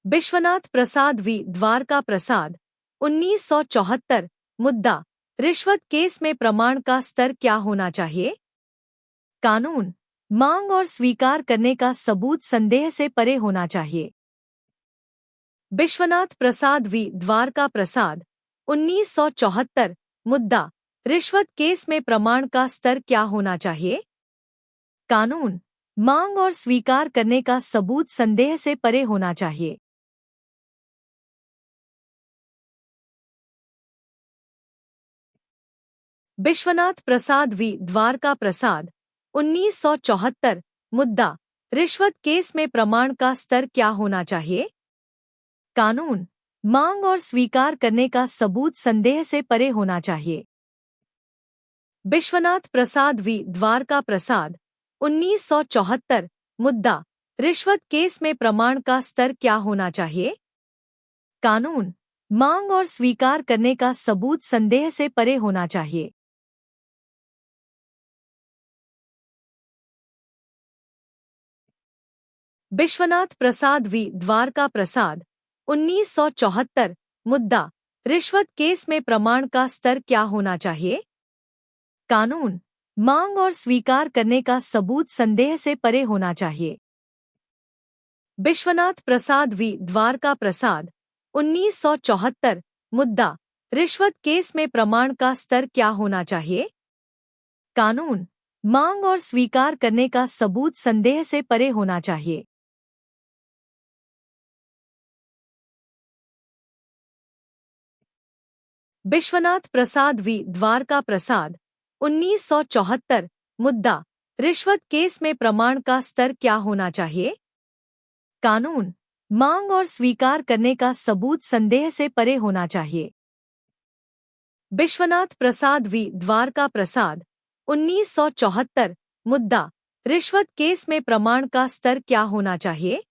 विश्वनाथ प्रसाद we Dwarka Prasad 1974। मुद्दा, रिश्वत case में प्रमाण का स्तर क्या होना चाहिए? कानून, मांग और स्वीकार करने का सबूत संदेह से परे होना चाहिए। विश्वनाथ प्रसाद वी द्वारका प्रसाद 1974। मुद्दा, रिश्वत केस में प्रमाण का स्तर क्या होना चाहिए? कानून, मांग और स्वीकार करने का सबूत संदेह से परे होना चाहिए। विश्वनाथ प्रसाद वी द्वारका प्रसाद 1974। मुद्दा, रिश्वत केस में प्रमाण का स्तर क्या होना चाहिए? कानून, मांग और स्वीकार करने का सबूत संदेह से परे होना चाहिए। विश्वनाथ प्रसाद वी द्वारका प्रसाद 1974। मुद्दा, रिश्वत केस में प्रमाण का स्तर क्या होना चाहिए? कानून, मांग और स्वीकार करने का सबूत संदेह से परे होना चाहिए। विश्वनाथ प्रसाद वी द्वारका प्रसाद 1974। मुद्दा, रिश्वत केस में प्रमाण का स्तर क्या होना चाहिए? कानून, मांग और स्वीकार करने का सबूत संदेह से परे होना चाहिए। विश्वनाथ प्रसाद वी द्वारका प्रसाद 1974। मुद्दा, रिश्वत केस में प्रमाण का स्तर क्या होना चाहिए? कानून, मांग और स्वीकार करने का सबूत संदेह से परे होना चाहिए। विश्वनाथ प्रसाद वी द्वारका प्रसाद 1974। मुद्दा, रिश्वत केस में प्रमाण का स्तर क्या होना चाहिए? कानून, मांग और स्वीकार करने का सबूत संदेह से परे होना चाहिए। विश्वनाथ प्रसाद वी द्वारका प्रसाद 1974। मुद्दा, रिश्वत केस में प्रमाण का स्तर क्या होना चाहिए?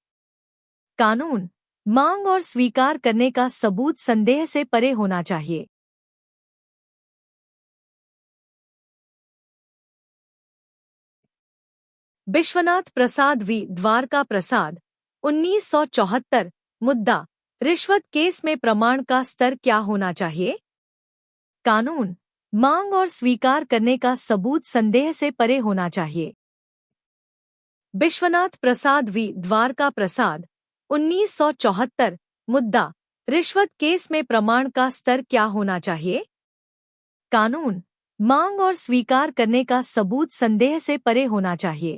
कानून, मांग और स्वीकार करने का सबूत संदेह से परे होना चाहिए। विश्वनाथ प्रसाद वी द्वारका प्रसाद 1974। मुद्दा, रिश्वत केस में प्रमाण का स्तर क्या होना चाहिए? कानून, मांग और स्वीकार करने का सबूत संदेह से परे होना चाहिए। विश्वनाथ प्रसाद वी द्वारका प्रसाद 1974। मुद्दा, रिश्वत केस में प्रमाण का स्तर क्या होना चाहिए? कानून, मांग और स्वीकार करने का सबूत संदेह से परे होना चाहिए।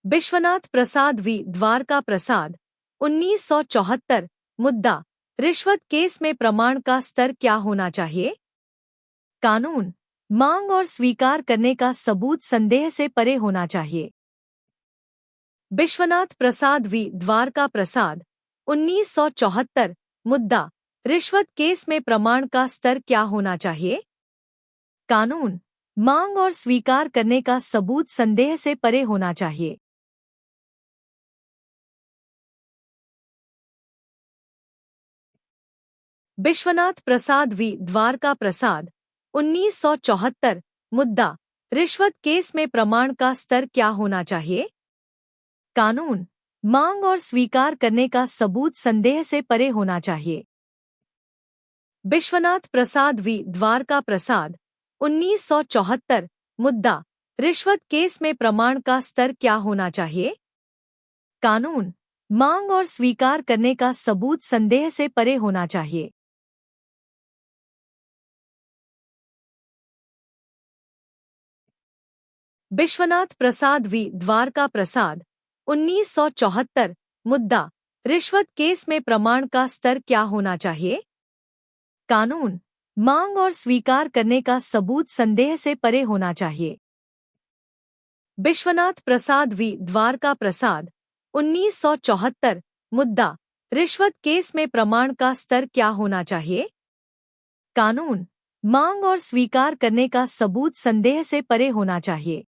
विश्वनाथ प्रसाद वी द्वारका प्रसाद 1974। मुद्दा, रिश्वत केस में प्रमाण का स्तर क्या होना चाहिए? कानून, मांग और स्वीकार करने का सबूत संदेह से परे होना चाहिए। विश्वनाथ प्रसाद वी द्वारका प्रसाद 1974। मुद्दा, रिश्वत केस में प्रमाण का स्तर क्या होना चाहिए? कानून, मांग और स्वीकार करने का सबूत संदेह से परे होना चाहिए। विश्वनाथ प्रसाद वी द्वारका प्रसाद 1974। मुद्दा, रिश्वत केस में प्रमाण का स्तर क्या होना चाहिए? कानून, मांग और स्वीकार करने का सबूत संदेह से परे होना चाहिए। विश्वनाथ प्रसाद वी द्वारका प्रसाद 1974। मुद्दा, रिश्वत केस में प्रमाण का स्तर क्या होना चाहिए? कानून, मांग और स्वीकार करने का सबूत संदेह से परे होना चाहिए। विश्वनाथ प्रसाद वी द्वारका प्रसाद 1974। मुद्दा, रिश्वत केस में प्रमाण का स्तर क्या होना चाहिए? कानून, मांग और स्वीकार करने का सबूत संदेह से परे होना चाहिए। विश्वनाथ प्रसाद वी द्वारका प्रसाद 1974। मुद्दा, रिश्वत केस में प्रमाण का स्तर क्या होना चाहिए? कानून, मांग और स्वीकार करने का सबूत संदेह से परे होना चाहिए।